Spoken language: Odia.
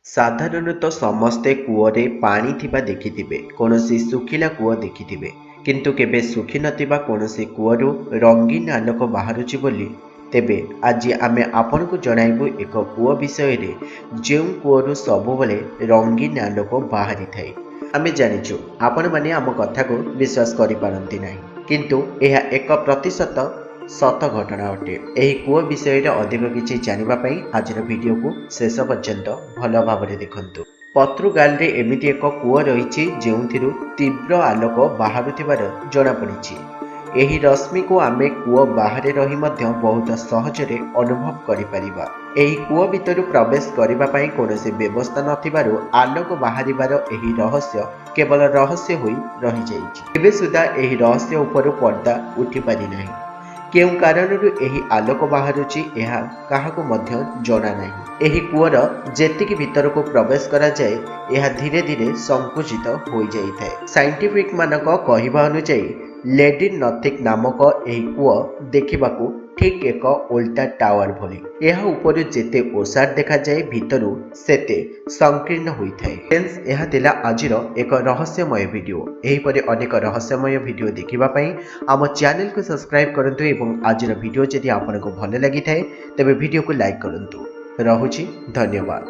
ସାଧାରଣତଃ ସମସ୍ତେ କୂଅରେ ପାଣି ଥିବା ଦେଖିଥିବେ, କୌଣସି ଶୁଖିଲା କୂଅ ଦେଖିଥିବେ, କିନ୍ତୁ କେବେ ଶୁଖି ନଥିବା କୌଣସି କୂଅରୁ ରଙ୍ଗୀନ ଆଲୋକ ବାହାରୁଛି ବୋଲି। ତେବେ ଆଜି ଆମେ ଆପଣଙ୍କୁ ଜଣାଇବୁ ଏକ କୂଅ ବିଷୟରେ, ଯେଉଁ କୂଅରୁ ସବୁବେଳେ ରଙ୍ଗୀନ ଆଲୋକ ବାହାରିଥାଏ। ଆମେ ଜାଣିଛୁ ଆପଣମାନେ ଆମ କଥାକୁ ବିଶ୍ୱାସ କରିପାରନ୍ତି ନାହିଁ, କିନ୍ତୁ ଏହା 1% ସତ ଘଟଣା ଅଟେ। ଏହି କୂଅ ବିଷୟରେ ଅଧିକ କିଛି ଜାଣିବା ପାଇଁ ଆଜିର ଭିଡ଼ିଓକୁ ଶେଷ ପର୍ଯ୍ୟନ୍ତ ଭଲ ଭାବରେ ଦେଖନ୍ତୁ। ପର୍ତ୍ତୁଗାଲରେ ଏମିତି ଏକ କୂଅ ରହିଛି ଯେଉଁଥିରୁ ତୀବ୍ର ଆଲୋକ ବାହାରୁଥିବାର ଜଣାପଡ଼ିଛି। ଏହି ରଶ୍ମିକୁ ଆମେ କୂଅ ବାହାରେ ରହି ମଧ୍ୟ ବହୁତ ସହଜରେ ଅନୁଭବ କରିପାରିବା। ଏହି କୂଅ ଭିତରୁ ପ୍ରବେଶ କରିବା ପାଇଁ କୌଣସି ବ୍ୟବସ୍ଥା ନଥିବାରୁ ଆଲୋକ ବାହାରିବାର ଏହି ରହସ୍ୟ କେବଳ ରହସ୍ୟ ହୋଇ ରହିଯାଇଛି। ଏବେ ସୁଦ୍ଧା ଏହି ରହସ୍ୟ ଉପରୁ ପର୍ଦ୍ଦା ଉଠିପାରିନାହିଁ। କେଉଁ କାରଣରୁ ଏହି ଆଲୋକ ବାହାରୁଛି ଏହା କାହାକୁ ମଧ୍ୟ ଜଣା ନାହିଁ। ଏହି କୂଅର ଯେତିକି ଭିତରକୁ ପ୍ରବେଶ କରାଯାଏ, ଏହା ଧୀରେ ଧୀରେ ସଂକୁଚିତ ହୋଇଯାଇଥାଏ। ସାଇଣ୍ଟିଫିକ୍ ମାନଙ୍କ କହିବା ଅନୁଯାୟୀ ଲେଡି ନଥିଙ୍ଗ ନାମକ ଏହି କୂଅ ଦେଖିବାକୁ ଠିକ୍ ଏକ ଓଲଟା ଟାୱାର ଭଳି। ଏହା ଉପରୁ ଯେତେ ଓସାର ଦେଖାଯାଏ, ଭିତରୁ ସେତେ ସଂକୀର୍ଣ୍ଣ ହୋଇଥାଏ। ଫ୍ରେଣ୍ଡସ୍, ଏହା ଥିଲା ଆଜିର ଏକ ରହସ୍ୟମୟ ଭିଡ଼ିଓ। ଏହିପରି ଅନେକ ରହସ୍ୟମୟ ଭିଡ଼ିଓ ଦେଖିବା ପାଇଁ ଆମ ଚ୍ୟାନେଲକୁ ସବସ୍କ୍ରାଇବ୍ କରନ୍ତୁ ଏବଂ ଆଜିର ଭିଡ଼ିଓ ଯଦି ଆପଣଙ୍କୁ ଭଲ ଲାଗିଥାଏ ତେବେ ଭିଡ଼ିଓକୁ ଲାଇକ୍ କରନ୍ତୁ। ରହୁଛି, ଧନ୍ୟବାଦ।